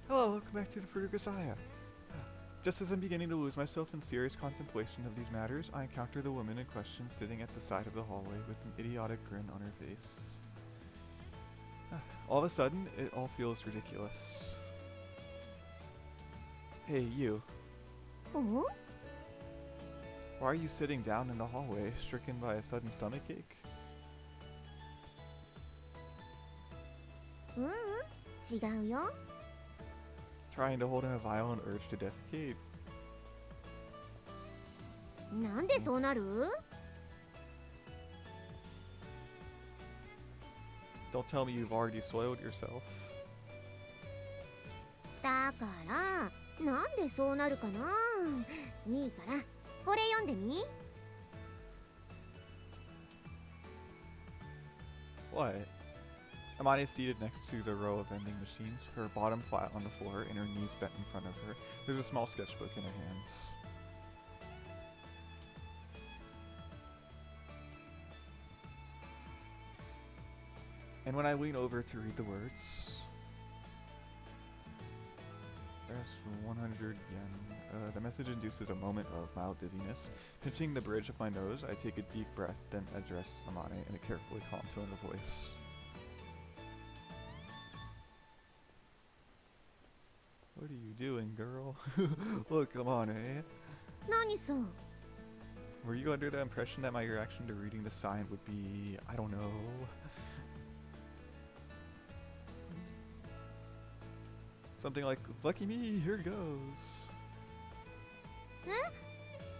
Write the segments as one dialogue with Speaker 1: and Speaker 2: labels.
Speaker 1: Hello, welcome back to the Fruit of Grisaia. Just as I'm beginning to lose myself in serious contemplation of these matters, I encounter the woman in question sitting at the side of the hallway with an idiotic grin on her face. All of a sudden, it all feels ridiculous. Hey, you.
Speaker 2: Oh?
Speaker 1: Why are you sitting down in the hallway, stricken by a sudden stomachache?
Speaker 2: ううん、違うよ。
Speaker 1: Trying to hold in a violent urge to defecate?
Speaker 2: なんでそうなる？
Speaker 1: Don't tell me you've already soiled yourself.
Speaker 2: だからなんでそうなるかな。いいからこれ読んでみ。
Speaker 1: What? Amane is seated next to the row of vending machines, her bottom flat on the floor and her knees bent in front of her. There's a small sketchbook in her hands. And when I lean over to read the words, there's 100 yen. The message induces a moment of mild dizziness. Pinching the bridge of my nose, I take a deep breath, then address Amane in a carefully calm tone of voice. What are you doing, girl? Look, Amane.
Speaker 2: 何さ？
Speaker 1: Were you under the impression that my reaction to reading the sign would be, I don't know, something like, lucky me, here goes.
Speaker 2: あ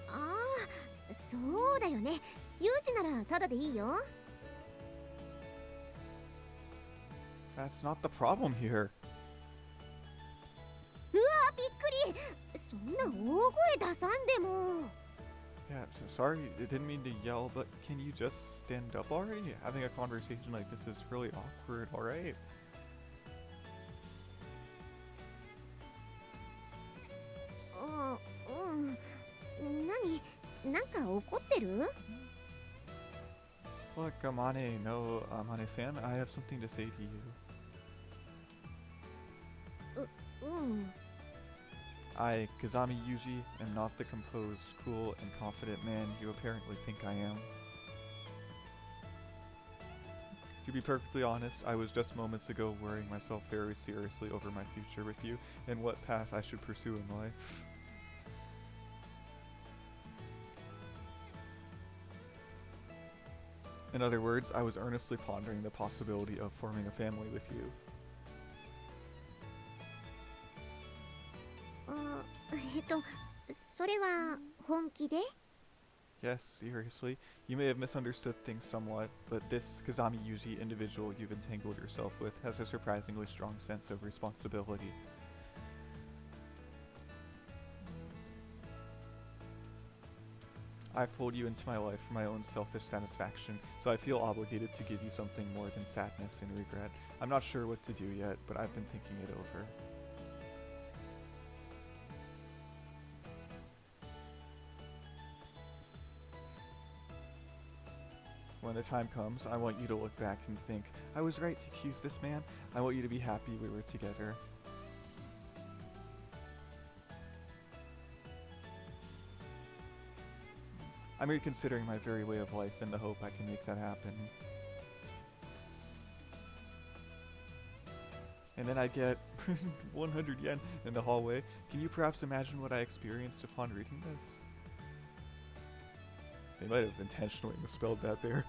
Speaker 2: あ、そうだよね。ユージならただでいいよ。
Speaker 1: That's not the problem here.
Speaker 2: うわ、びっくり。そんな大声出さんでも。
Speaker 1: Yeah, so sorry, I didn't mean to yell, but can you just stand up already? Having a conversation like this is really awkward, alright?
Speaker 2: あ、うん。なんか怒ってる？
Speaker 1: Look, Amane, no, Amane-san, I have something to say to you.
Speaker 2: うん。
Speaker 1: I, Kazami Yuuji, am not the composed, cool, and confident man you apparently think I am. To be perfectly honest, I was just moments ago worrying myself very seriously over my future with you and what path I should pursue in life. In other words, I was earnestly pondering the possibility of forming a family with you.
Speaker 2: あ、それは本気で？
Speaker 1: Yes, seriously, you may have misunderstood things somewhat, but this Kazami Yuji individual you've entangled yourself with has a surprisingly strong sense of responsibility. I've pulled you into my life for my own selfish satisfaction, so I feel obligated to give you something more than sadness and regret. I'm not sure what to do yet, but I've been thinking it over. When the time comes, I want you to look back and think, I was right to choose this man. I want you to be happy we were together. I'm reconsidering my very way of life in the hope I can make that happen. And then I get 100 yen in the hallway. Can you perhaps imagine what I experienced upon reading this? They might have intentionally misspelled that there.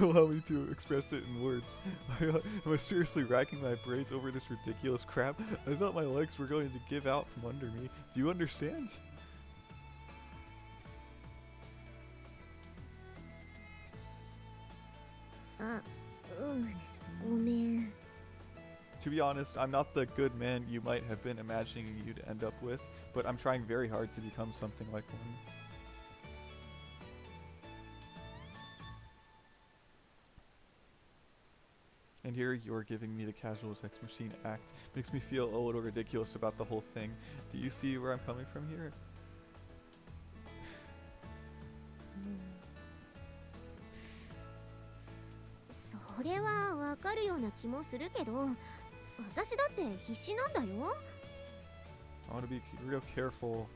Speaker 1: Allow me to express it in words. Am I seriously racking my brains over this ridiculous crap? I thought my legs were going to give out from under me. Do you understand? To be honest, I'm not the good man you might have been imagining you'd end up with, but I'm trying very hard to become something like one. And here you're giving me the casual sex machine act. Makes me feel a little ridiculous about the whole thing. Do you see where I'm coming from here?
Speaker 2: それはわかるような気もするけど、私だって必死なんだよ。
Speaker 1: I want to be real careful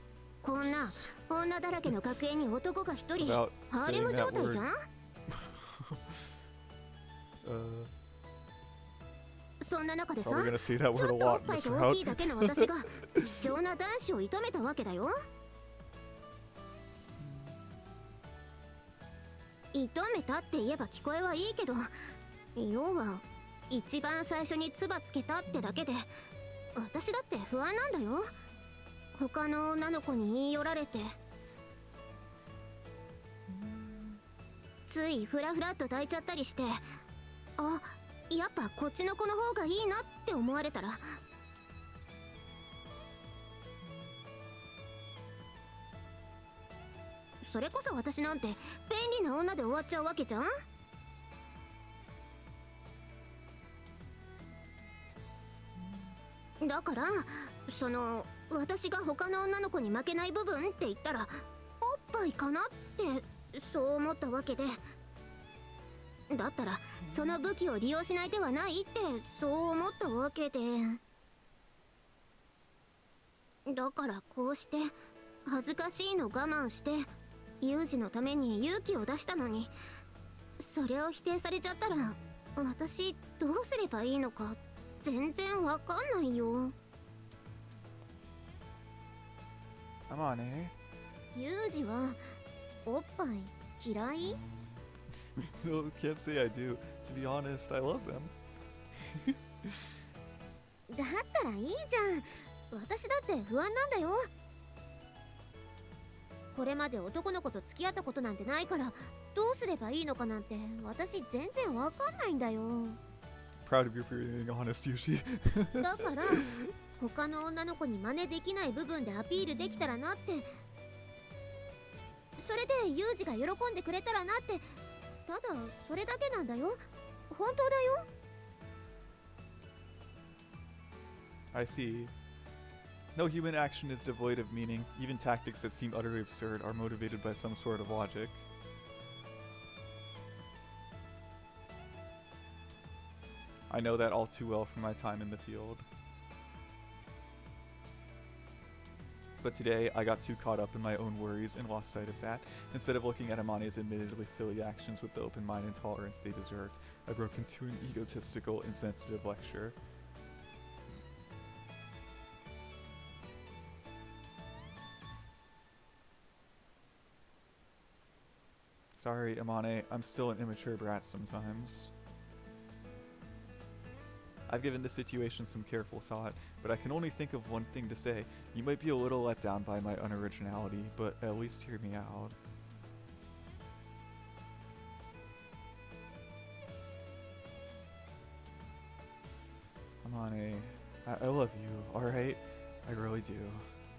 Speaker 2: こんな女だらけの学園に男が一人
Speaker 1: about
Speaker 2: ハーレ
Speaker 1: saying
Speaker 2: ム状
Speaker 1: that
Speaker 2: 態じゃ
Speaker 1: word.
Speaker 2: ん。そんな中でさ、
Speaker 1: Probably gonna say that
Speaker 2: ちょ
Speaker 1: word a
Speaker 2: っとお
Speaker 1: lot
Speaker 2: っ
Speaker 1: in
Speaker 2: ぱい
Speaker 1: this
Speaker 2: が大き
Speaker 1: route.
Speaker 2: いだけの私が貴重な男子を射止めたわけだよ。射止めたって言えば聞こえはいいけど、要は一番最初に唾つけたってだけで私だって不安なんだよ。他の女の子に言い寄られてついフラフラっと抱いちゃったりして、あ、やっぱこっちの子の方がいいなって思われたら、それこそ私なんて便利な女で終わっちゃうわけじゃん。だからその私が他の女の子に負けない部分って言ったらおっぱいかなってそう思ったわけで、だったらその武器を利用しない手はないってそう思ったわけで、だからこうして恥ずかしいの我慢してユージのために勇気を出したのに、それを否定されちゃったら私どうすればいいのか全然わかんないよ。
Speaker 1: Amane.
Speaker 2: ユージはおっぱい嫌い？
Speaker 1: No, can't say I do. To be honest, I love them.
Speaker 2: だったらいいじゃん。私だって不安なんだよ。これまで男の子と付き合ったことなんてないからどうすればいいのかなんて私全然わかんないんだよ。
Speaker 1: Proud of you for being honest, Yuuji.
Speaker 2: だから他の女の子に真似できない部分でアピールできたらなって、それでユージが喜んでくれたらなって、ただそれだけなんだよ。本当だよ。
Speaker 1: I see. No human action is devoid of meaning. Even tactics that seem utterly absurd are motivated by some sort of logic. I know that all too well from my time in the field. But today, I got too caught up in my own worries and lost sight of that. Instead of looking at Amane's admittedly silly actions with the open mind and tolerance they deserved, I broke into an egotistical, insensitive lecture. Sorry, Amane, I'm still an immature brat sometimes. I've given the situation some careful thought, but I can only think of one thing to say. You might be a little let down by my unoriginality, but at least hear me out. Amane, I love you, alright? I really do.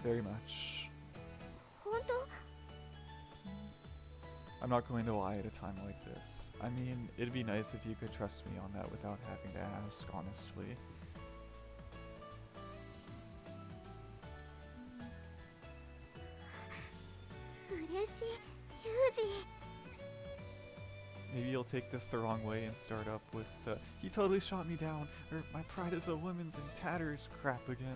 Speaker 1: Very much.
Speaker 2: 本当？
Speaker 1: I'm not going to lie at a time like this. I mean, it'd be nice if you could trust me on that without having to ask, honestly. Maybe you'll take this the wrong way and start up with the "he totally shot me down" or "my pride as a woman's in tatters" crap again.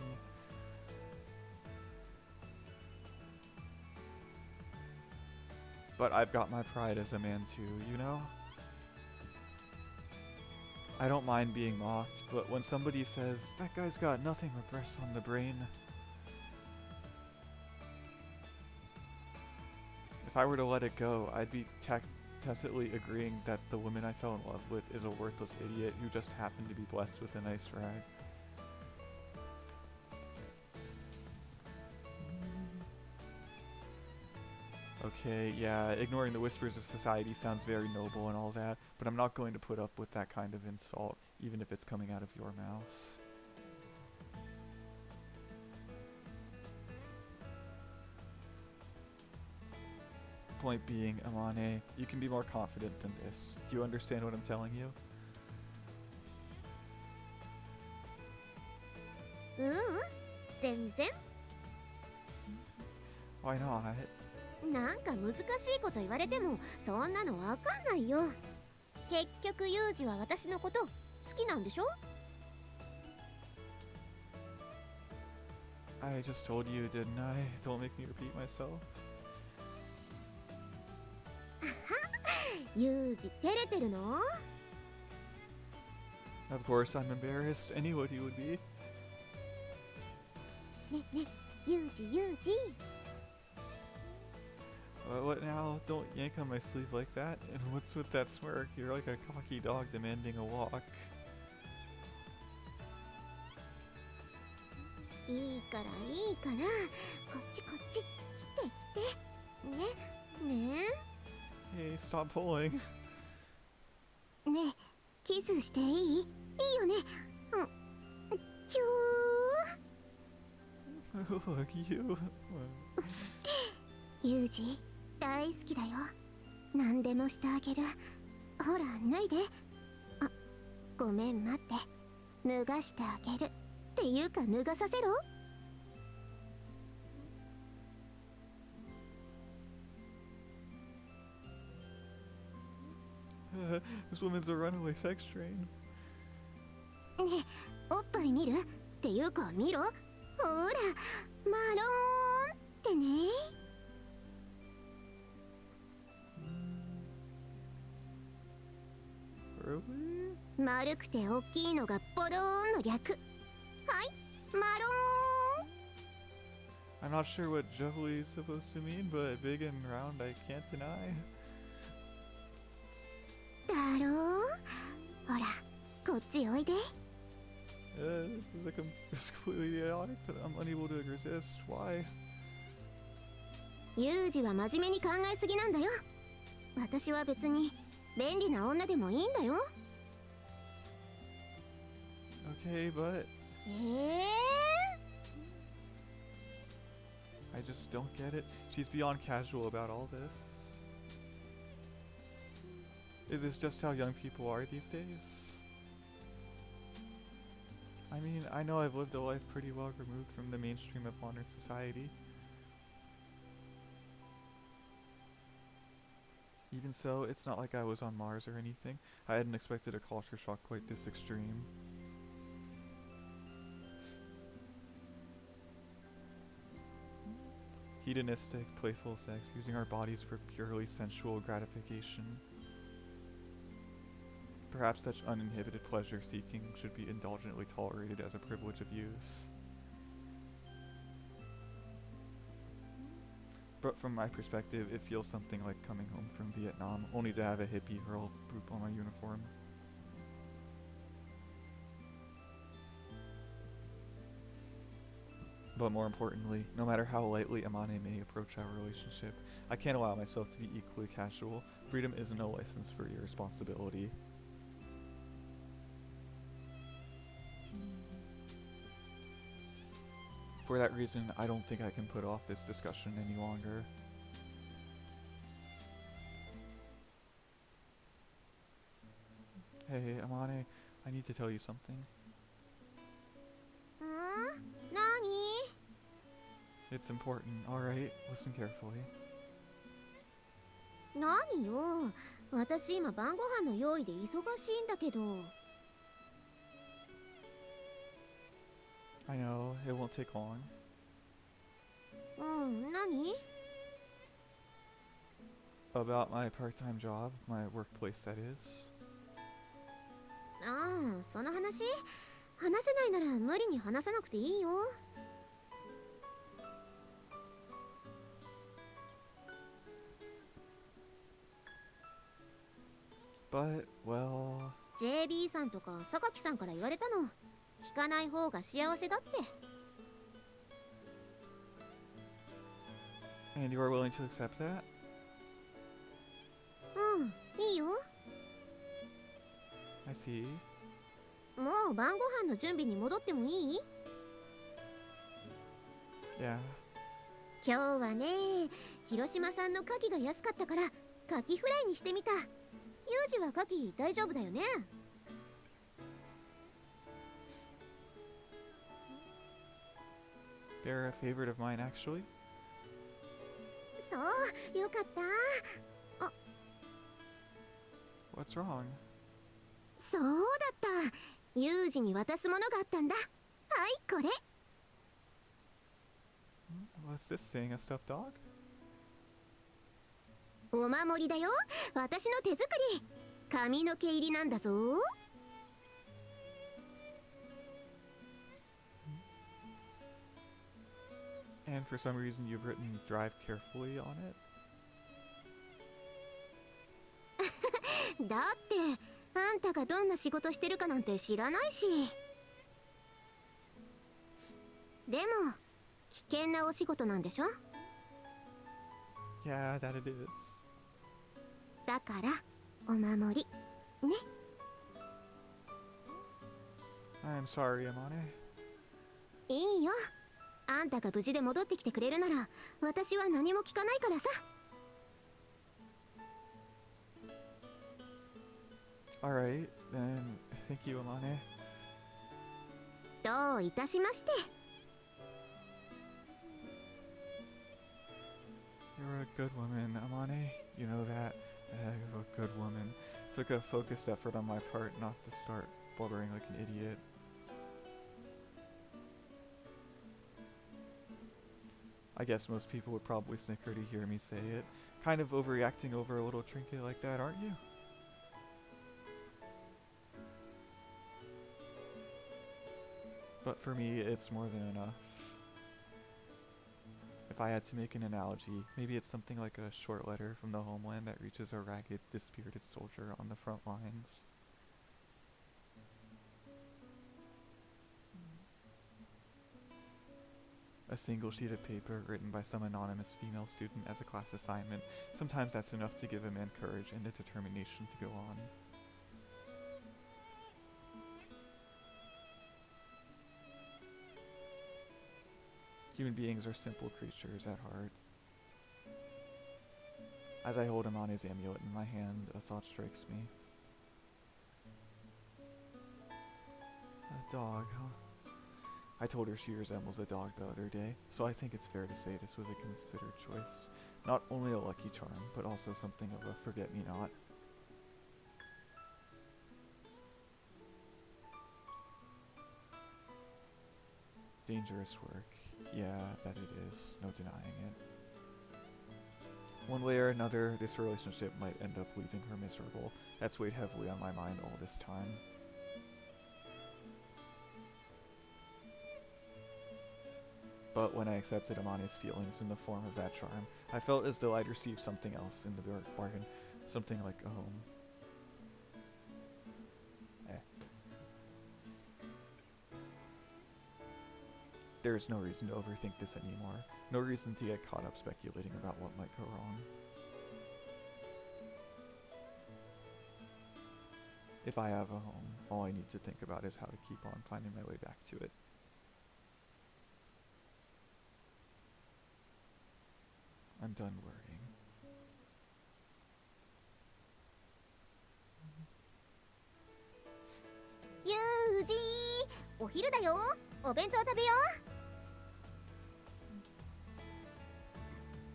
Speaker 1: But I've got my pride as a man too, you know? I don't mind being mocked, but when somebody says, "that guy's got nothing repressed on the brain," if I were to let it go, I'd be tacitly agreeing that the woman I fell in love with is a worthless idiot who just happened to be blessed with a nice rag. Okay, yeah, ignoring the whispers of society sounds very noble and all that, but I'm not going to put up with that kind of insult, even if it's coming out of your mouth. Point being, Amane, you can be more confident than this. Do you understand what I'm telling you?
Speaker 2: 全然。
Speaker 1: Why not?
Speaker 2: なんか難しいこと言われてもそんなのわかんないよ。結局ユージは私のこと好きなんでしょ？
Speaker 1: I just told you, didn't I? Don't make me repeat myself.
Speaker 2: ユージ照れてるの？
Speaker 1: Of course I'm embarrassed. Anybody would be.
Speaker 2: ねね、ユージユージ。
Speaker 1: What now? Don't yank on my sleeve like that. And what's with that smirk? You're like a cocky dog demanding a walk.
Speaker 2: いいからいいから、こっちこっち、来て来て。ね、ね
Speaker 1: Hey, stop pulling.
Speaker 2: え。ねえ、キスしていい？いいよね。うん。チュー。
Speaker 1: Look, you.
Speaker 2: ユージ、大好きだよ。何でもしてあげる。ほら、脱いで。あ、ごめん、待って。脱がしてあげる。っていうか、脱がさせろ。
Speaker 1: This woman's a runaway sex train.
Speaker 2: ねえ、おっぱい見る？っていうか、見ろ。ほら、マローンってね。
Speaker 1: Really?
Speaker 2: 丸くて大きいのがボローンの略。はい、マローン。
Speaker 1: I'm not sure what jubbly is supposed to mean, but big and round I can't deny.
Speaker 2: だろう？ほら、こっちおいで。
Speaker 1: This is completely idiotic, but I'm unable to resist. Why?
Speaker 2: ユージは真面目に考えすぎなんだよ。私は別に便利な女でもいいんだよ。
Speaker 1: Okay, but I just don't get it. She's beyond casual about all this. Is this just how young people are these days? I mean, I know I've lived a life pretty well removed from the mainstream of modern society. Even so, it's not like I was on Mars or anything. I hadn't expected a culture shock quite this extreme. Hedonistic, playful sex, using our bodies for purely sensual gratification. Perhaps such uninhibited pleasure seeking should be indulgently tolerated as a privilege of use. But from my perspective, it feels something like coming home from Vietnam, only to have a hippie girl poop on my uniform. But more importantly, no matter how lightly Amane may approach our relationship, I can't allow myself to be equally casual. Freedom isn't a license for irresponsibility. For that reason, I don't think I can put off this discussion any longer. Hey, Amane, I need to tell you something.
Speaker 2: なに？
Speaker 1: It's important, alright? Listen carefully.
Speaker 2: 何よ。私今晩ご飯の用意で忙しいんだけど。
Speaker 1: I know, it won't take long.
Speaker 2: 何？
Speaker 1: About my part-time job, my workplace that is.
Speaker 2: ああ、その話？話せないなら無理に話さなくていいよ。
Speaker 1: But, well...
Speaker 2: JB さんとか榊さんから言われたの。聞かない方が幸せだって。
Speaker 1: And you are willing to accept that?
Speaker 2: いいよ。
Speaker 1: I see.
Speaker 2: もう晩ご飯の準備に戻ってもいい？
Speaker 1: Yeah.
Speaker 2: 今日はね、広島産の牡蠣が安かったから牡蠣フライにしてみた。ユージは牡蠣大丈夫だよね？
Speaker 1: They're a favorite of mine, actually.
Speaker 2: そう、よかった。
Speaker 1: What's wrong?
Speaker 2: そうだった。ユージに渡すものがあったんだ。はい、これ。
Speaker 1: What's this thing? A stuffed dog?
Speaker 2: お守りだよ。私の手作り。髪の毛入りなんだぞ。
Speaker 1: And for some reason you've written drive carefully on it?
Speaker 2: だってあんたがどんな仕事してるかなんて知らないし。でも危険なお仕事なんでしょ？
Speaker 1: Yeah, that it is.
Speaker 2: だからお守りね。
Speaker 1: I'm sorry, Amane.
Speaker 2: いいよ。あんたが無事で戻ってきてくれるなら私は何も聞かないからさ。
Speaker 1: Alright, then thank you, Amane.
Speaker 2: どういたしまして。
Speaker 1: You're a good woman, Amane. You know that. You're a good woman. Took a focused effort on my part not to start blubbering like an idiot. I guess most people would probably snicker to hear me say it. Kind of overreacting over a little trinket like that, aren't you? But for me, it's more than enough. If I had to make an analogy, maybe it's something like a short letter from the homeland that reaches a ragged, dispirited soldier on the front lines. A single sheet of paper written by some anonymous female student as a class assignment. Sometimes that's enough to give a man courage and the determination to go on. Human beings are simple creatures at heart. As I hold Amane's amulet in my hand, a thought strikes me. A dog, huh? I told her she resembles a dog the other day, so I think it's fair to say this was a considered choice. Not only a lucky charm, but also something of a forget-me-not. Dangerous work. Yeah, that it is. No denying it. One way or another, this relationship might end up leaving her miserable. That's weighed heavily on my mind all this time. But when I accepted Amane's feelings in the form of that charm, I felt as though I'd received something else in the bargain. Something like a home. There's no reason to overthink this anymore. No reason to get caught up speculating about what might go wrong. If I have a home, all I need to think about is how to keep on finding my way back to it. I'm done worrying.
Speaker 2: Yuuji! お昼だよ。お弁当食べよう。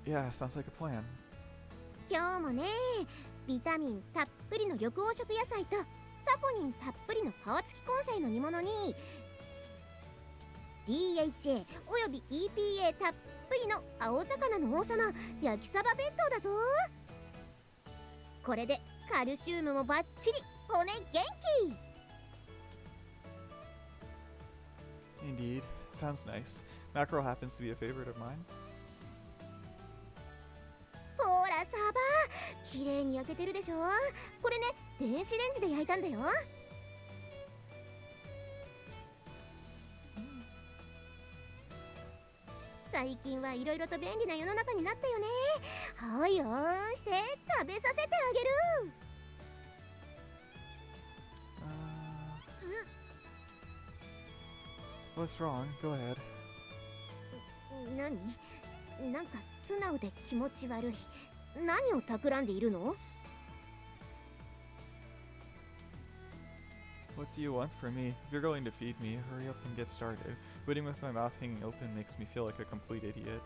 Speaker 1: Yeah, sounds like a plan.
Speaker 2: 今日もね、ビタミンたっぷりの緑黄色野菜とサポニンたっぷりの皮付き根菜の煮物に DHA および EPA たっぷりの青魚の王様焼きサバ弁当だぞ。これでカルシウムもバッチリ、骨元気。
Speaker 1: Indeed. Sounds nice. Mackerel happens to be a favorite of mine.
Speaker 2: ほらサバ、綺麗に焼けてるでしょ。これね、電子レンジで焼いたんだよ。最近はいろいろと便利な世の中になったよね。はいオンして食べさせてあげる。
Speaker 1: What's wrong? Go ahead.
Speaker 2: 何？なんか素直で気持ち悪い。何を企んでいるの？
Speaker 1: What do you want from me? If you're going to feed me, hurry up and get started. Waiting with my mouth hanging open makes me feel like a complete idiot.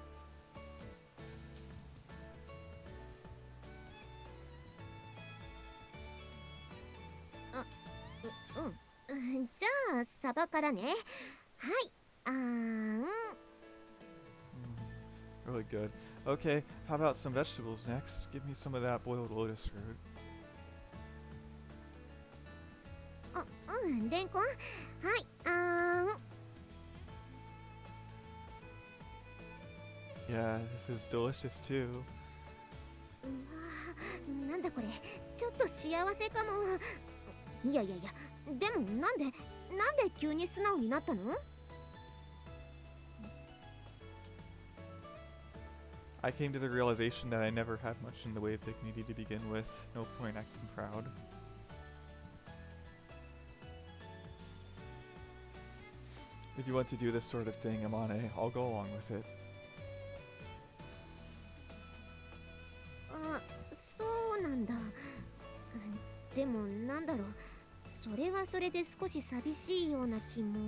Speaker 2: じゃあサバからね。はい。あーん。
Speaker 1: really good. Okay, how about some vegetables next? Give me some of that boiled lotus root.
Speaker 2: レンコン。はい、
Speaker 1: Yeah, this is delicious too.
Speaker 2: なんだこれ、ちょっと幸せかも。いやいやいや、でもなんで急に素直になったの？
Speaker 1: I came to the realization that I never had much in the way of dignity to begin with. No point acting proud. If you want to do this sort of thing, Amane, I'll go along with it.
Speaker 2: あ、そうなんだ。でもなんだろう、それはそれで少し寂しいような気も。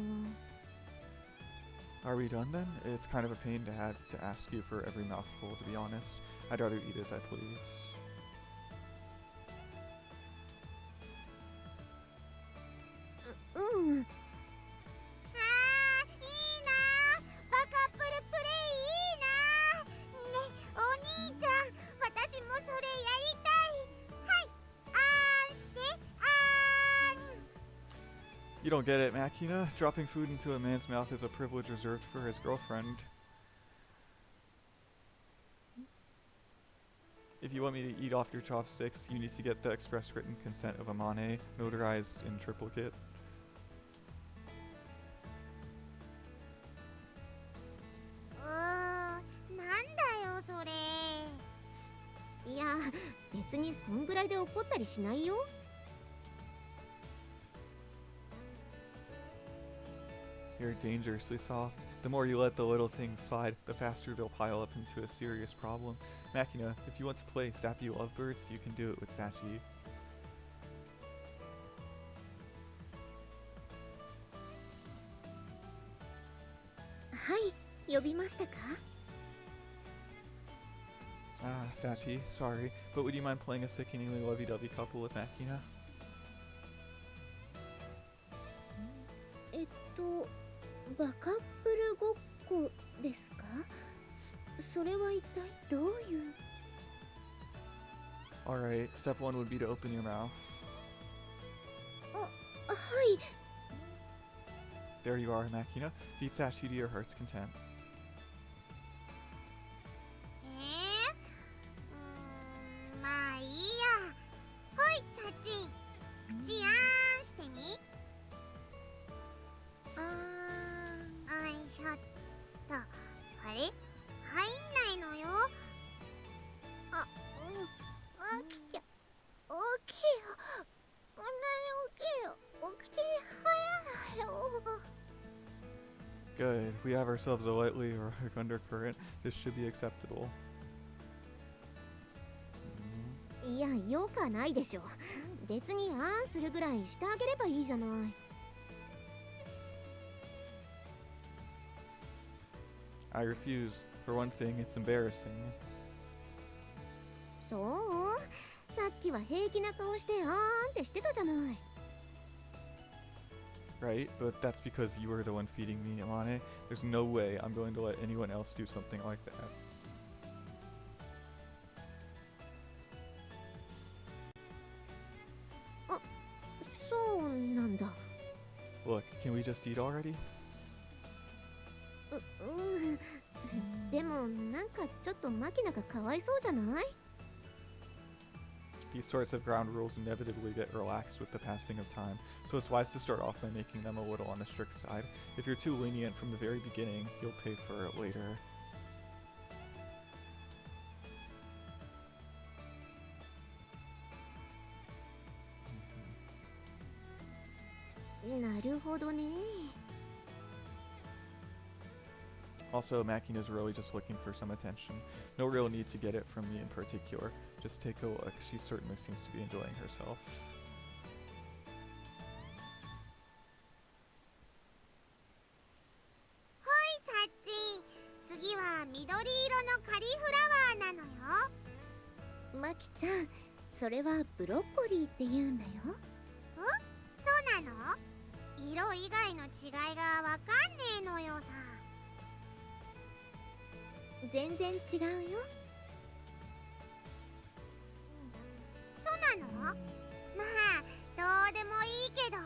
Speaker 1: Are we done then? It's kind of a pain to have to ask you for every mouthful, to be honest. I'd rather eat as I please.
Speaker 2: うん。あー、いいなー。バカップルプレイいいなー。ね、お兄ちゃん、私もそれやりたい。はい、あーんして、
Speaker 1: You don't get it, Makina. Dropping food into a man's mouth is a privilege reserved for his girlfriend. If you want me to eat off your chopsticks, you need to get the express written consent of Amane, notarized in triplicate.
Speaker 2: なんだよそれ。いや、別にそんぐらいで怒ったりしないよ。
Speaker 1: You're dangerously soft. The more you let the little things slide, the faster they'll pile up into a serious problem. Makina, if you want to play Sappy Lovebirds, you can do it with Sachi.
Speaker 2: はい、呼びましたか？
Speaker 1: Ah, Sachi, sorry, but would you mind playing a sickeningly lovey-dovey couple with Makina?
Speaker 2: バカップルごっこですか？それは一体どういう？
Speaker 1: Alright, step one would be to open your mouth.
Speaker 2: はい。
Speaker 1: There you are, Makina. Feed Sachi to your heart's content.
Speaker 2: まあいいや。ほい、サッチン。口あーんしてみ。よいしょっと。あれ？入んないのよ。起きてよ。こんなに起きよ。起きて早いよ。
Speaker 1: Good. We have ourselves a lightly erotic undercurrent. This should be acceptable.
Speaker 2: いや、よかないでしょ。別にあんするぐらいしてあげればいいじゃない。
Speaker 1: I refuse. For one thing, it's embarrassing.
Speaker 2: そう？さっきは平気な顔してあーんってしてたじゃない。
Speaker 1: Right? But that's because you were the one feeding me, Amane. There's no way I'm going to let anyone else do something like that.
Speaker 2: そうなんだ。
Speaker 1: Look, can we just eat already?
Speaker 2: でもなんかちょっとマキナがかわいそうじゃない？
Speaker 1: These sorts of ground rules inevitably get relaxed with the passing of time, so it's wise to start off by making them a little on the strict side. If you're too lenient from the very beginning, you'll pay for it later.
Speaker 2: なるほどね。
Speaker 1: Also, Makina's really just looking for some attention. No real need to get it from me in particular. Just take a look. She certainly seems to be enjoying herself.
Speaker 2: ほい、サッチン。次は緑色のカリフラワーなのよ。マキちゃん、それはブロッコリーって言うんだよ。そうなの？色以外の違いがわかんねえのよさ。全然違うよ。
Speaker 3: そうなの？まあどうでもいいけど。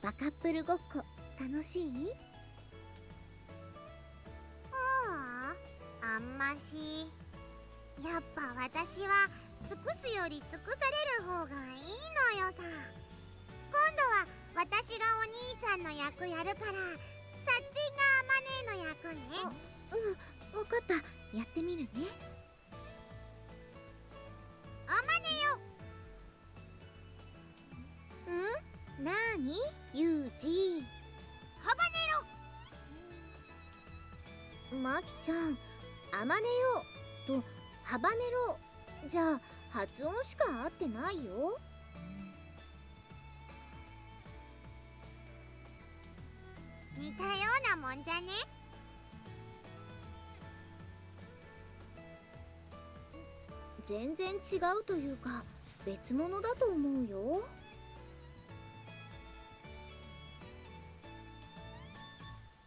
Speaker 2: バカップルごっこ楽しい？
Speaker 3: あんまし。やっぱ私は尽くすより尽くされる方がいいのよさ。今度は私がお兄ちゃんの役やるから、さっちんがあまねの役ね。
Speaker 2: 分かった。やってみるね。
Speaker 3: あまねよ。
Speaker 2: なーにユージ。
Speaker 3: ハバネロ。
Speaker 2: マキちゃん、あまねよとハバネロじゃあ発音しか合ってないよ。
Speaker 3: 似たようなもんじゃね。
Speaker 2: 全然違うというか別物だと思うよ。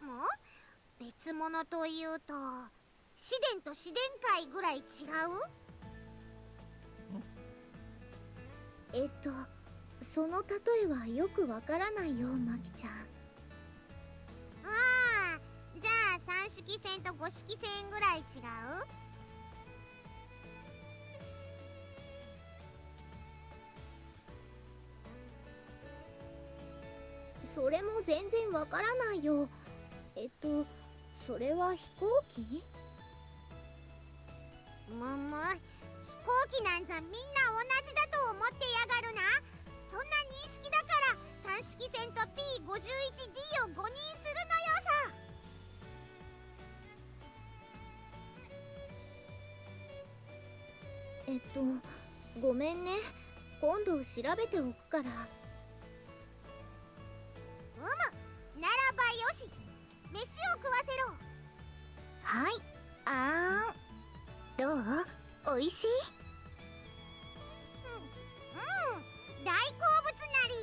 Speaker 3: もう別物というと自然と自然界ぐらい違う？
Speaker 2: その例えはよくわからないよ、マキちゃん。
Speaker 3: ああ、じゃあ三色線と五色線ぐらい違う？
Speaker 2: それも全然わからないよ。それは飛行機？
Speaker 3: むむ、飛行機なんざみんな同じだと思ってやがるな。そんな認識だから三色線と P51D を誤認す
Speaker 2: るのよさ。ごめんね。今度調べておくから。
Speaker 3: ならばよし、飯を食わせろ。
Speaker 2: はい、どう？おいしい？
Speaker 3: 大好物なり。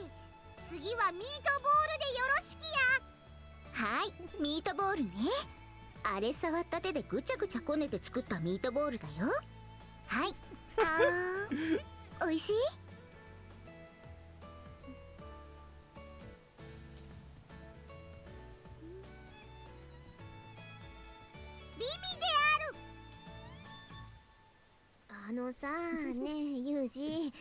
Speaker 3: 次はミートボールでよろしきや。
Speaker 2: はい、ミートボールね。あれ触った手でぐちゃぐちゃこねて作ったミートボールだよ。はい、おいしい？
Speaker 3: 美味で
Speaker 2: さねえユージ、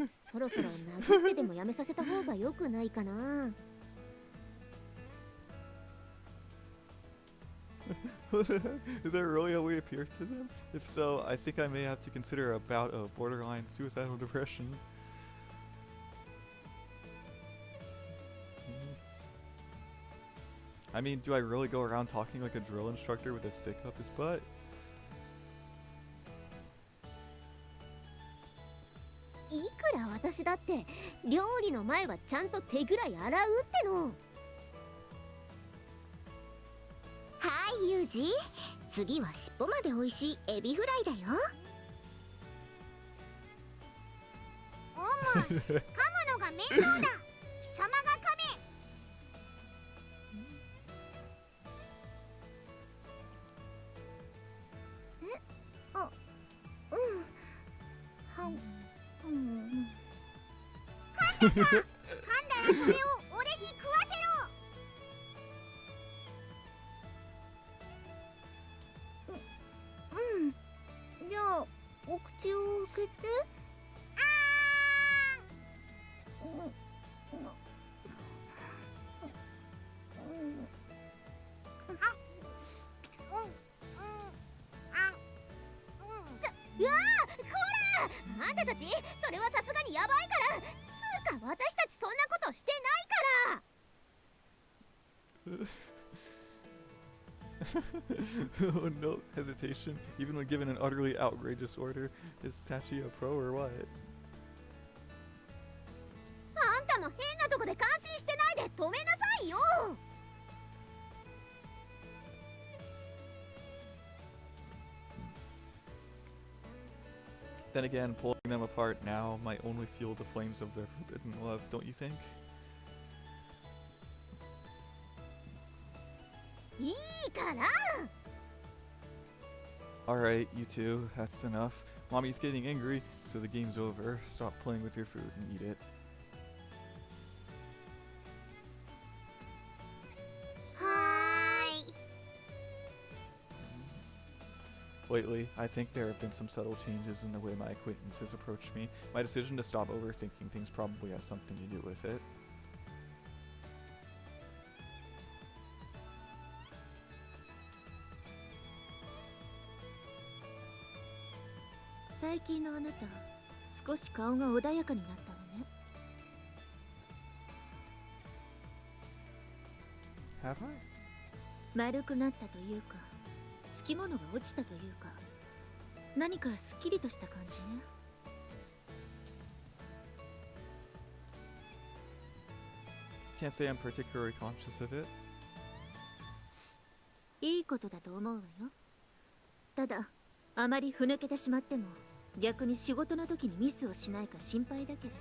Speaker 2: そろそろ殴ってでもやめさせた方がよくないかな。
Speaker 1: Is there really a way to appear to them? If so, I think I may have to consider a bout of borderline suicidal depression. I mean, do I really go around talking like a drill instructor with a stick up his butt?
Speaker 2: いくら私だって料理の前はちゃんと手ぐらい洗うっての。はいユージ、次は尻尾まで美味しいエビフライだよ。
Speaker 3: 噛むのが面倒だ。貴様が噛め。噛んだらそれを俺に食わせろ。
Speaker 2: じゃあお口を開けて。うわー、こらあんたたち、それはさすがにヤバいから。つうか私たちそんなことしてないから。
Speaker 1: Oh, no hesitation, even when given an utterly outrageous order. Is Sachi a pro or what?
Speaker 2: あんたも変なとこで感心してないで止めなさいよ。
Speaker 1: Then again, pulling them apart now might only fuel the flames of their forbidden love, don't you think?
Speaker 2: いい
Speaker 3: から。
Speaker 1: Alright, you two, that's enough. Mommy's getting angry, so the game's over. Stop playing with your food and eat it.
Speaker 3: はーい。
Speaker 1: Lately, I think there have been some subtle changes in the way my acquaintances approach me. My decision to stop overthinking things probably has something to do with it.
Speaker 2: 最近のあなた、少し顔が穏やかになったわね。
Speaker 1: Have I?
Speaker 2: 丸くなったというか、つきものが落ちたというか、何かすっきりとした感じね。
Speaker 1: Can't say I'm particularly conscious of it.
Speaker 2: いいことだと思うわよ。ただ、あまりふぬけてしまっても、逆に仕事の時にミスをしないか心配だけれど。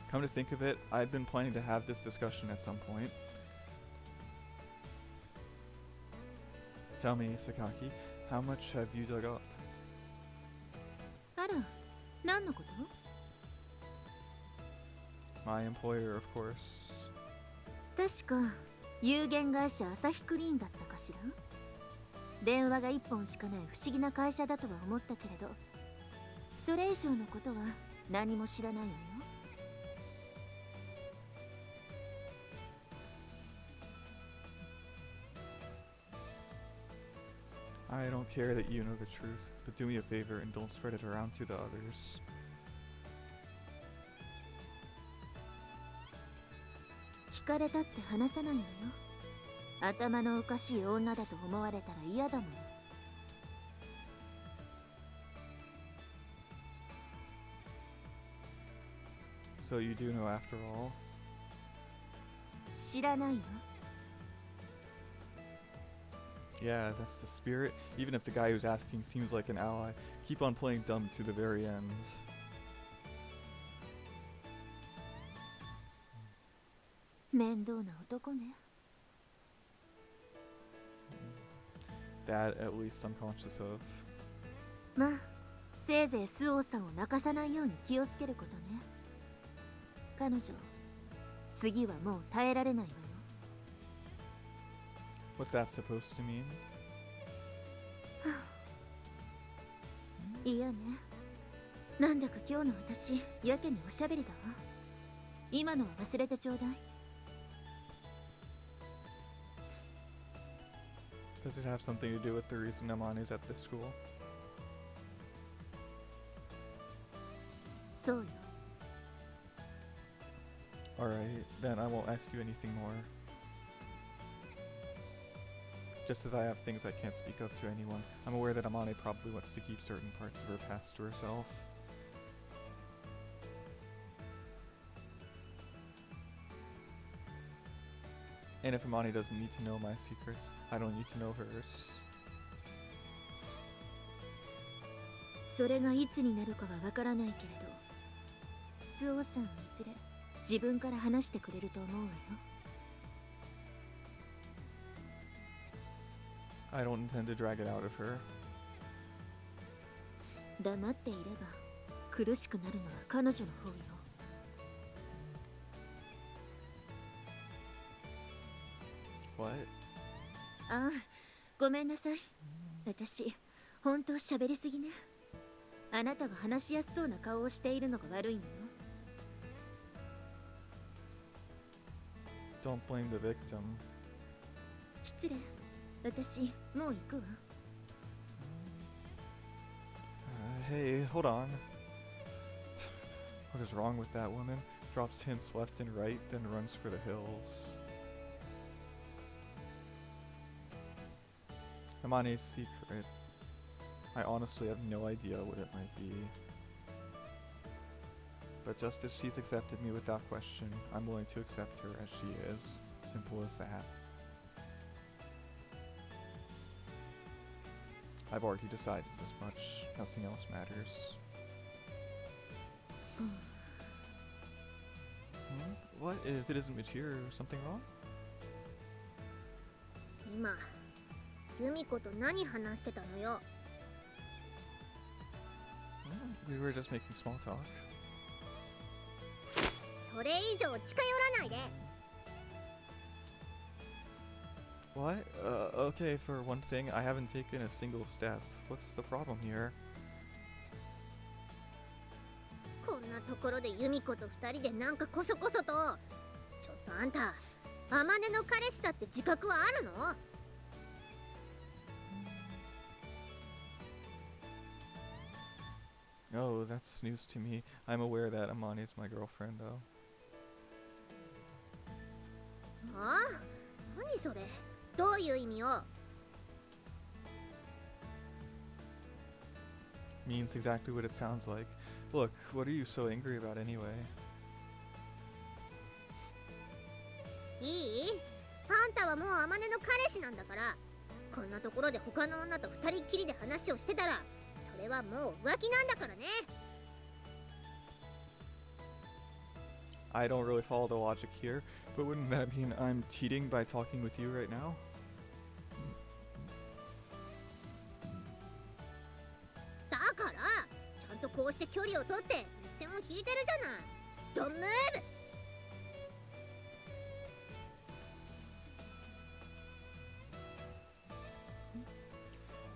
Speaker 1: Come to think of it, I've been planning to have this discussion at some point. Tell me, Sakaki, how much have you dug up?
Speaker 2: あら、何のこと？
Speaker 1: My employer, of course.
Speaker 2: 確か有限会社アサヒクリーンだったかしら。電話が1本しかない不思議な会社だとは思ったけれど、それ以上のことは何も知らないわよ。
Speaker 1: I don't care that you know the truth, but do me a favor and don't spread it around to the others.
Speaker 2: 聞かれたって話さないのよ。頭のおかしい女だと思われたら嫌だもん。
Speaker 1: So you do know after all?
Speaker 2: 知らないわ。
Speaker 1: Yeah, that's the spirit. Even if the guy who's asking seems like an ally, keep on playing dumb to the very end.
Speaker 2: 面倒な男ね。
Speaker 1: That, at least, I'm conscious of.
Speaker 2: まあ、せいぜいスオーさんを泣かさないように気をつけることね。彼女、次はもう耐えられないわよ。
Speaker 1: What's that supposed to mean?
Speaker 2: いやね。なんだか今日の私、やけにおしゃべりだわ。今のは忘れてちょうだい。
Speaker 1: Does it have something to do with the reason Amane is at this school?
Speaker 2: そうよ。
Speaker 1: Alright, then I won't ask you anything more. Just as I have things I can't speak of to anyone, I'm aware that Amane probably wants to keep certain parts of her past to herself. And if Amane doesn't need to know my secrets, I don't need to know hers.
Speaker 2: それがいつになるかはわからないけれど、スオーさんはいずれ自分から話してくれると思うわよ。
Speaker 1: I don't intend to drag it out of her.
Speaker 2: 黙っていれば苦しくなるのは彼女の方よ。
Speaker 1: What?
Speaker 2: ああ、ごめんなさい。私、本当喋りすぎね。あなたが話しやすそうな顔をしているのが悪いのよ。
Speaker 1: Don't blame the victim.
Speaker 2: 失礼。私、もう行くわ。
Speaker 1: Hey, hold on. What is wrong with that woman? Drops hints left and right, then runs for the hills. Amane's secret. I honestly have no idea what it might be. But just as she's accepted me without question, I'm willing to accept her as she is. Simple as that. I've already decided as much. Nothing else matters. What if it isn't mature? Something wrong?
Speaker 2: 今ユミコと何話してたのよ。
Speaker 1: We were just making small talk.
Speaker 2: それ以上近寄らないで。
Speaker 1: What? Okay, for one thing, I haven't taken a single step. What's the problem here?
Speaker 2: こんなところでユミコと二人でなんかコソコソと。ちょっとあんた、アマネの彼氏だって自覚はあるの？
Speaker 1: Oh, that's news to me. I'm aware that Amane is my girlfriend, though.
Speaker 2: ああ、何それ？どういう意味よ？
Speaker 1: Means exactly what it sounds like. Look, what are you so angry about anyway?
Speaker 2: いい？あんたはもうアマネの彼氏なんだから。こんなところで他の女と二人っきりで話をしてたら、それはもう浮気なんだからね。
Speaker 1: I don't really follow the logic here, but wouldn't that mean I'm cheating by talking with you right now?
Speaker 2: だからちゃんとこうして距離を取って一線を引いてるじゃない。ドンムー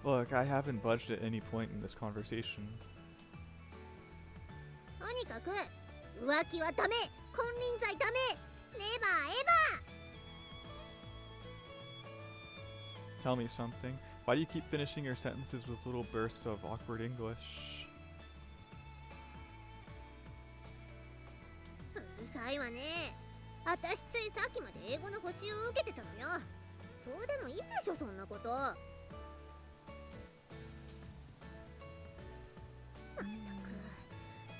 Speaker 2: ブ。
Speaker 1: Look, I haven't budged at any point in this conversation.
Speaker 2: とにかく浮気はダメ、金輪際ダメ、ネバーエバー。
Speaker 1: Tell me something. Why do you keep finishing your sentences with little bursts of awkward English?
Speaker 2: うるさいわね。私ついさっきまで英語の補習を受けてたのよ。どうでもいいでしょそんなこと。まったく、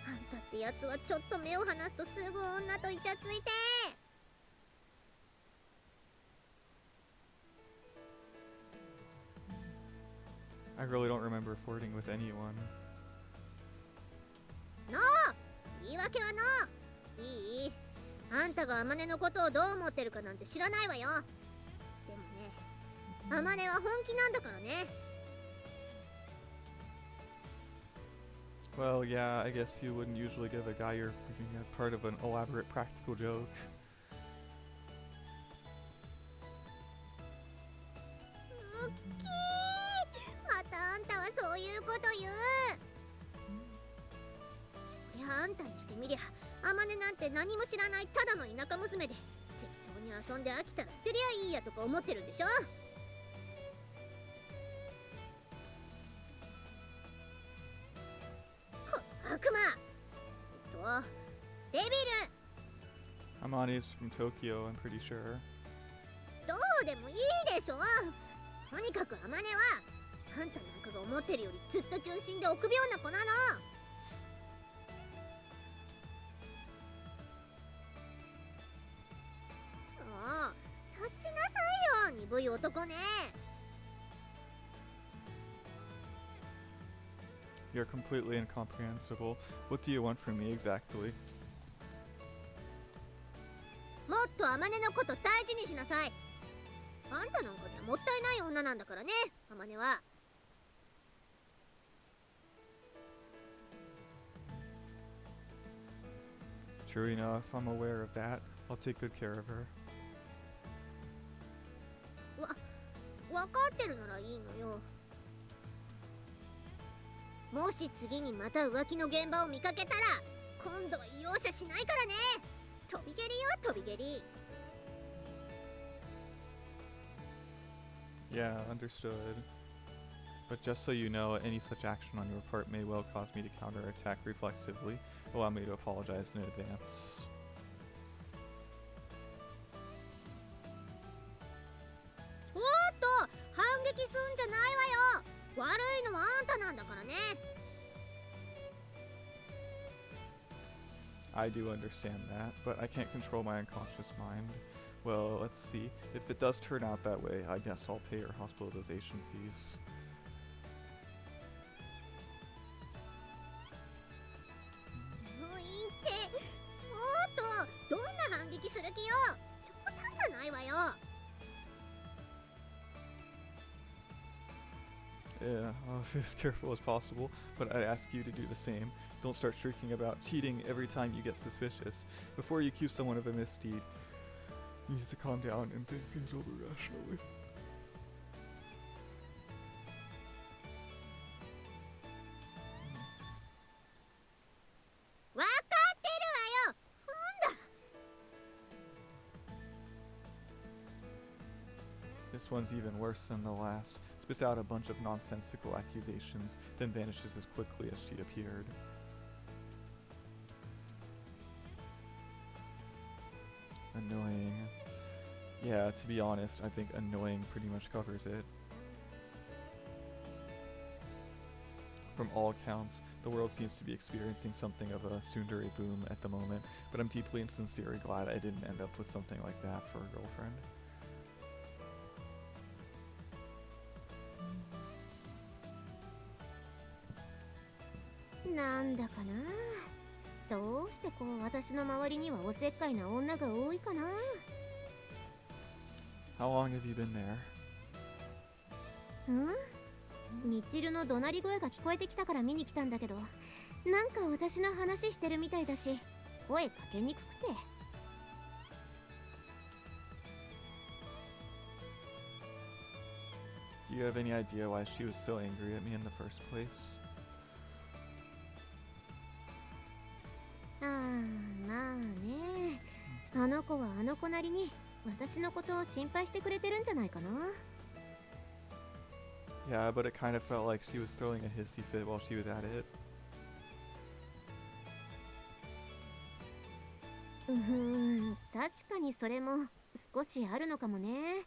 Speaker 2: あんたってやつはちょっと目を離すとすぐ女とイチャついて。
Speaker 1: I really don't remember flirting with anyone.
Speaker 2: ノー、言い訳はノー。いい？あんたがアマネのことをどう思ってるかなんて知らないわよ。でもね、アマネは本気なんだからね。
Speaker 1: Well, yeah, I guess you wouldn't usually give a guy you're being a part of an elaborate practical joke.
Speaker 2: うっきー、またあんたはそういうこと言う。いや、あんたにしてみりゃアマネなんて何も知らないただの田舎娘で、適当に遊んで飽きたら捨てりゃいいやとか思ってるんでしょ。この悪魔、デビル。
Speaker 1: Amane's from Tokyo, I'm pretty sure.
Speaker 2: どうでもいいでしょ。とにかくアマネはあんたなんかが思ってるよりずっと純真で臆病な子なの。もう察しなさいよ、鈍い男ね。
Speaker 1: You're completely incomprehensible. What do you want from me exactly?
Speaker 2: もっとアマネのこと大事にしなさい。あんたなんかにはもったいない女なんだからね、アマネは。
Speaker 1: True enough, I'm aware of that. I'll take good care of her.
Speaker 2: わかってるならいいのよ。もし次にまた浮気の現場を見かけたら今度は容赦しないからね。飛び蹴りよ、飛び蹴り。
Speaker 1: Yeah, understood. But just so you know, any such action on your part may well cause me to counterattack reflexively. Allow me to apologize in advance.
Speaker 2: ちょっと反撃すんじゃないわよ。悪いのはあんたなんだからね。
Speaker 1: I do understand that, but I can't control my unconscious mind. Well, let's see. If it does turn out that way, I guess I'll pay your hospitalization fees.
Speaker 2: もういい
Speaker 1: Yeah, I'll be as careful as possible, but I'd ask you to do the same. Don't start shrieking about cheating every time you get suspicious. Before you accuse someone of a misdeed, you need to calm down and think things over rationally. This one's even worse than the last. Spits out a bunch of nonsensical accusations, then vanishes as quickly as she appeared. Annoying. Yeah, to be honest, I think annoying pretty much covers it. From all accounts, the world seems to be experiencing something of a tsundere boom at the moment, but I'm deeply and sincerely glad I didn't end up with something like that for a girlfriend.
Speaker 2: なんだかな。どうしてこう私の周りにはおせっかいな女が多いかな。
Speaker 1: How long have you been there?
Speaker 2: みちるの怒鳴り声が聞こえてきたから見に来たんだけど、なんか私の話してるみたいだし、声かけにくくて。
Speaker 1: Do you have any idea why she was so angry at me in the first place?
Speaker 2: まあね。あの子はあの子なりに私のことを心配してくれてるんじゃないかな。
Speaker 1: Yeah, but it kind of felt like she was throwing a hissy fit while she was at it.
Speaker 2: 確かにそれも少しあるのかもね。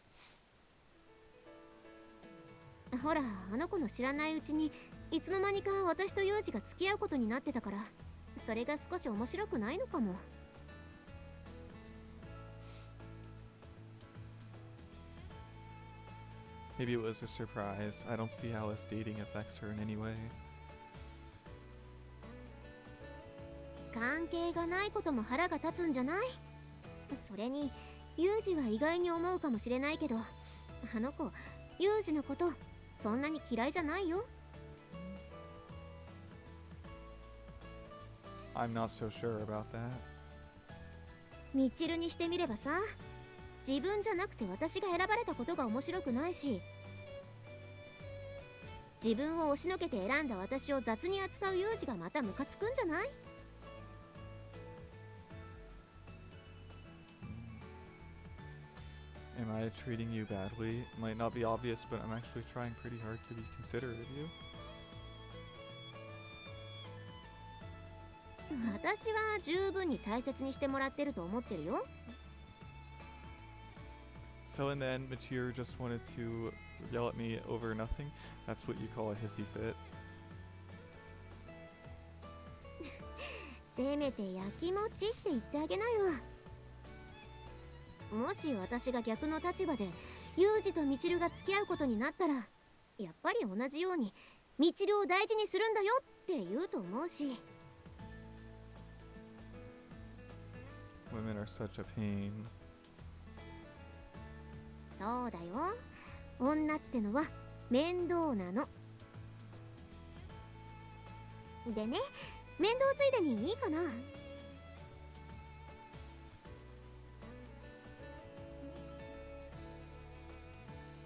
Speaker 2: ほら、あの子の知らないうちにいつの間にか私とユージが付き合うことになってたから、それが少し面白くないのかも。
Speaker 1: Maybe it was a surprise. I don't see how us dating affects her in any way.
Speaker 2: 関係がないことも腹が立つんじゃない？それにユージは意外に思うかもしれないけど、あの子ユージのことそんなに嫌いじゃないよ。
Speaker 1: I'm not so sure about that.
Speaker 2: みちるにしてみればさ、自分じゃなくて私が選ばれたことが面白くないし、自分を押しのけて選んだ私を雑に扱うユージがまたムカつくんじゃない？
Speaker 1: Am I treating you badly? It might not be obvious, but I'm actually trying pretty hard to be considerate of you.
Speaker 2: 私は十分に大切にしてもらってると思ってるよ。
Speaker 1: So in the end, Machir just wanted to yell at me over nothing. That's what you call a hissy fit.
Speaker 2: せめてやきもちって言ってあげなよ。もし私が逆の立場でユージとミチルが付き合うことになったら、やっぱり同じようにミチルを大事にするんだよって言うと思うし。
Speaker 1: Women are such a pain.
Speaker 2: そうだよ。女ってのは面倒なの。でね、面倒ついでにいいかな。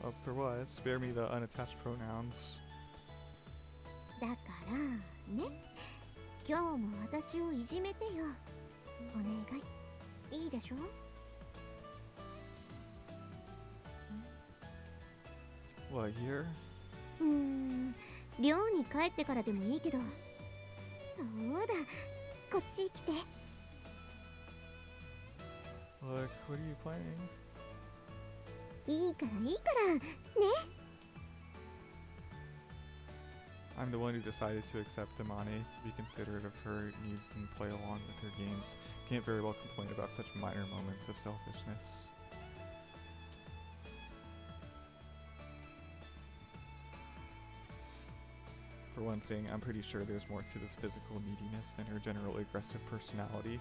Speaker 1: Up for what? Spare me the unattached pronouns.
Speaker 2: だからね、今日も私をいじめてよ。お願い。いいでしょ
Speaker 1: ？What, here?
Speaker 2: 寮に帰ってからでもいいけど。そうだ、こっち来て。
Speaker 1: Look, what are you playing?
Speaker 2: いいからいいからね。
Speaker 1: I'm the one who decided to accept Amane, to be considerate of her needs and play along with her games. Can't very well complain about such minor moments of selfishness. For one thing, I'm pretty sure there's more to this physical neediness than her generally aggressive personality.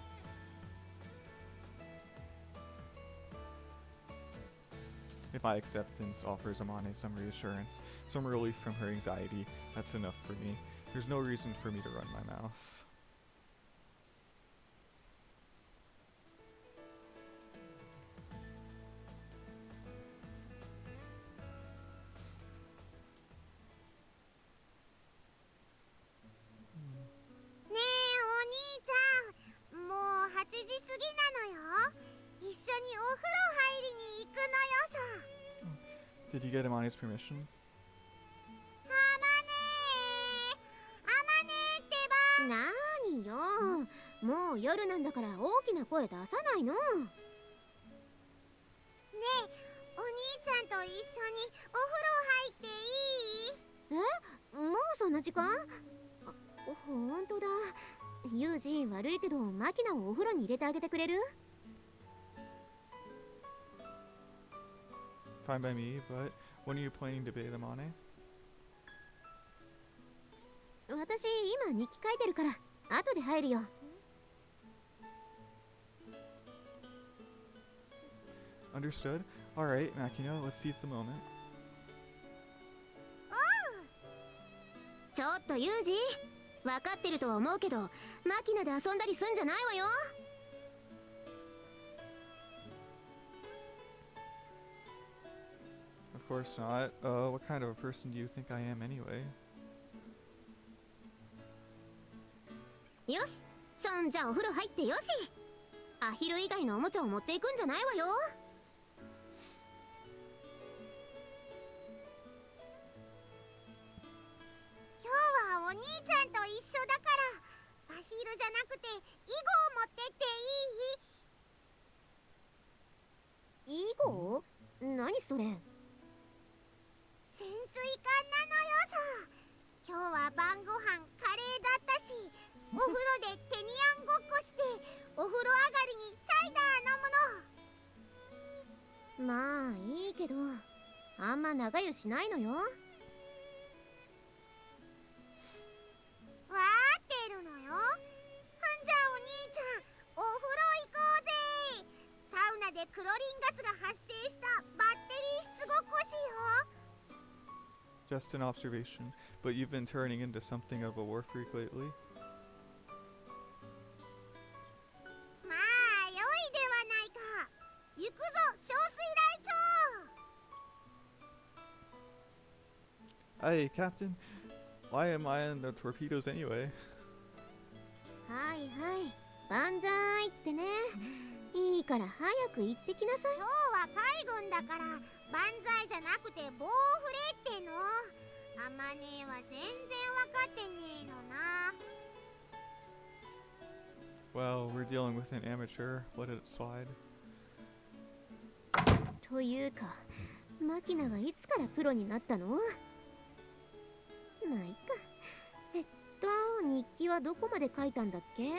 Speaker 1: If my acceptance offers Amane some reassurance, some relief from her anxiety, that's enough for me. There's no reason for me to run my mouth. Did you get Amane's permission?
Speaker 2: なーによ、もう夜なんだから大きな声出さないの。ね
Speaker 3: え、お兄ちゃんと一緒にお風呂入っていい？
Speaker 2: え、もうそんな時間？ほんとだ。ユージ悪いけどマキナをお風呂に入れてあげてくれる？
Speaker 1: Fine by me, but when are you planning to bathe Amane?
Speaker 2: 私今日記書いてるから後で入るよ。
Speaker 1: Understood. Alright, Makino, let's seize the moment.
Speaker 2: ちょっとユージ、分かってるとは思うけどマキナで遊んだりすんじゃないわよ。
Speaker 1: Of course not. What kind of a person do you think I am anyway?
Speaker 2: よし、そんじゃお風呂入ってよし。アヒル以外のおもちゃを持っていくんじゃないわよ。
Speaker 3: 今日はお兄ちゃんと一緒だからアヒルじゃなくて囲碁を持ってっていい？
Speaker 2: 囲碁？何それ？
Speaker 3: 潜水艦なのよさ。今日は晩ご飯カレーだったし、お風呂でテニアンごっこしてお風呂上がりにサイダー飲むの。
Speaker 2: まあいいけどあんま長湯しないのよ。
Speaker 3: わーってるのよ。ほんじゃお兄ちゃんお風呂行こうぜ。サウナでクロリンガスが発生したバッテリー室ごっこしよう。
Speaker 1: Just an observation, but you've been turning into something of a war freak lately.
Speaker 3: まあ良いではないか。行くぞ小水雷鳥。
Speaker 1: Hey, Captain. Why am I in the torpedoes anyway?
Speaker 2: はいはい、万歳ってね。いいから早く行ってきなさい。
Speaker 3: 今日は海軍だから万歳じゃなくて棒を振れっての。あまねえは全然わかってねえのな。
Speaker 1: Well, we're dealing with an amateur. Let it slide.
Speaker 2: というか、マキナはいつからプロになったの？まあいいか。日記はどこまで書いたんだっけ？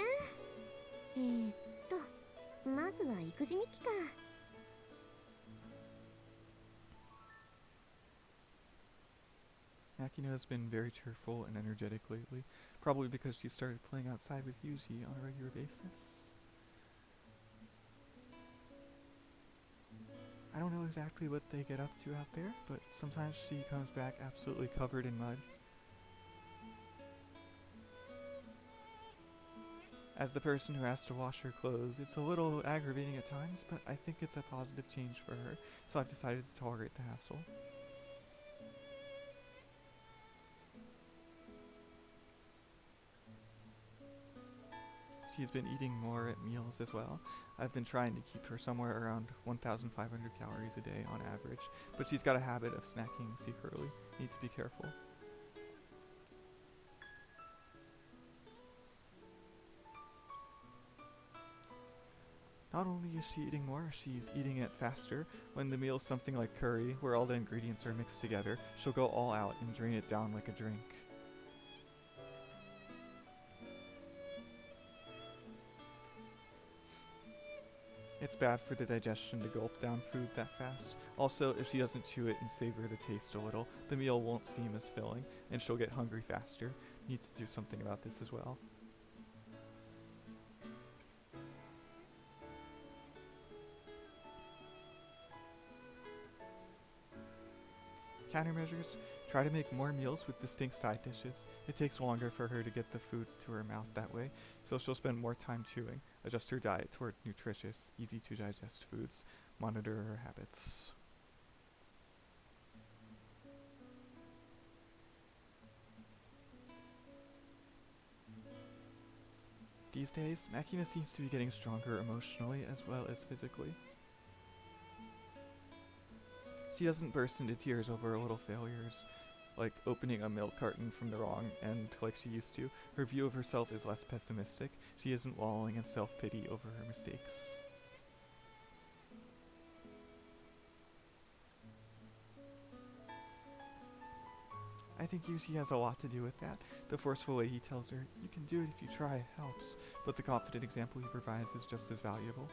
Speaker 2: まずは育児日記か。
Speaker 1: Makino has been very cheerful and energetic lately, probably because she started playing outside with Yuuji on a regular basis. I don't know exactly what they get up to out there, but sometimes she comes back absolutely covered in mud. As the person who has to wash her clothes, it's a little aggravating at times, but I think it's a positive change for her, so I've decided to tolerate the hassle. She's been eating more at meals as well. I've been trying to keep her somewhere around 1,500 calories a day on average, but she's got a habit of snacking secretly. Need to be careful. Not only is she eating more, she's eating it faster. When the meal's something like curry, where all the ingredients are mixed together, she'll go all out and drain it down like a drink. It's bad for the digestion to gulp down food that fast. Also, if she doesn't chew it and savor the taste a little, the meal won't seem as filling, and she'll get hungry faster. Need to do something about this as well. Countermeasures: try to make more meals with distinct side dishes. It takes longer for her to get the food to her mouth that way, so she'll spend more time chewing. Adjust her diet toward nutritious, easy to digest foods. Monitor her habits. These days, Makina seems to be getting stronger emotionally as well as physically. She doesn't burst into tears over little failures, like opening a milk carton from the wrong end like she used to. Her view of herself is less pessimistic. She isn't wallowing in self-pity over her mistakes. I think Yuuji has a lot to do with that. The forceful way he tells her, "You can do it if you try," helps, but the confident example he provides is just as valuable.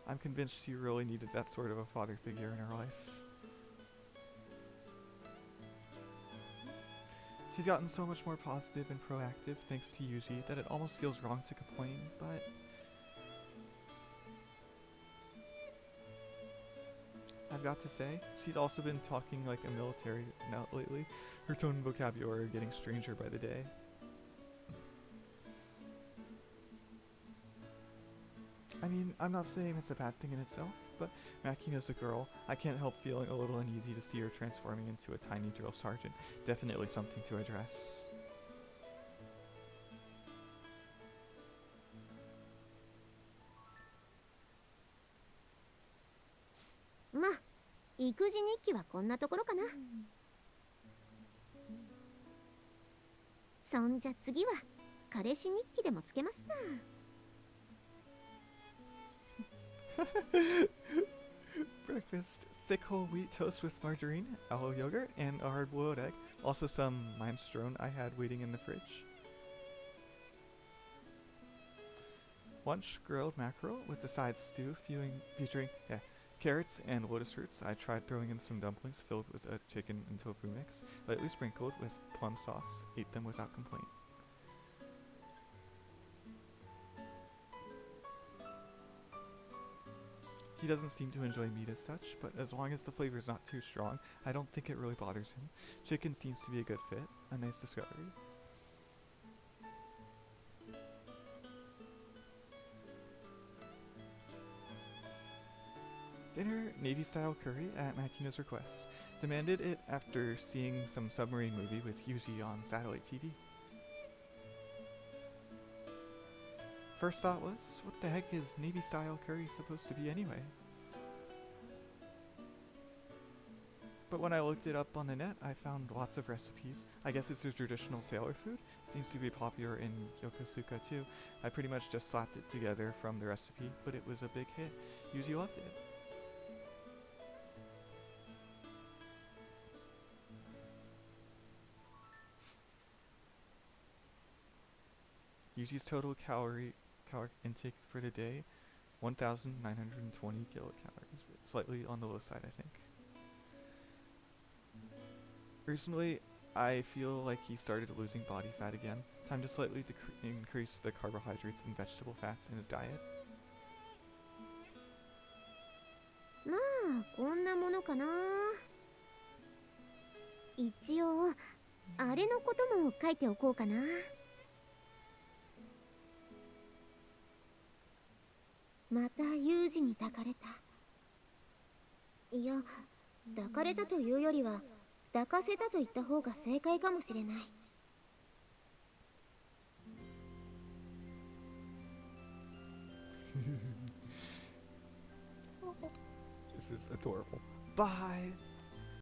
Speaker 1: I'm convinced she really needed that sort of a father figure in her life. She's gotten so much more positive and proactive thanks to Yuuji that it almost feels wrong to complain, but I've got to say, she's also been talking like a military now lately. Her tone and vocabulary are getting stranger by the day. I mean, I'm not saying it's a bad thing in itself, but Makina's a girl. I can't help feeling a little uneasy to see her transforming into a tiny drill sergeant. Definitely something to address.
Speaker 2: まあ、育児日記はこんなところかな。そんじゃ次は彼氏日記でもつけますか。
Speaker 1: Breakfast: thick whole wheat toast with margarine, aloe yogurt, and a hard-boiled egg. Also some minestrone I had waiting in the fridge. Lunch: grilled mackerel with a side stew featuring carrots and lotus roots. I tried throwing in some dumplings filled with a chicken and tofu mix, lightly sprinkled with plum sauce. Ate them without complaint. He doesn't seem to enjoy meat as such, but as long as the flavor is not too strong, I don't think it really bothers him. Chicken seems to be a good fit, a nice discovery. Dinner: Navy-style curry at Makina's request. Demanded it after seeing some submarine movie with Yuuji on satellite TV. First thought was, what the heck is Navy-style curry supposed to be anyway? But when I looked it up on the net, I found lots of recipes. I guess it's a traditional sailor food. Seems to be popular in Yokosuka too. I pretty much just slapped it together from the recipe, but it was a big hit. Yuuji loved it. Yuuji's total calorie intake for the day, 1,920 kilocalories. Slightly on the low side, I think. Recently, I feel like he started losing body fat again. Time to slightly increase the carbohydrates and vegetable fats in his diet.
Speaker 2: まあ、こんなものかな。一応、あれのことも書いておこうかな。またユージに抱かれた。いや、抱かれたというよりは抱かせたと言った方が正解かもしれない。
Speaker 1: This is adorable. Bye!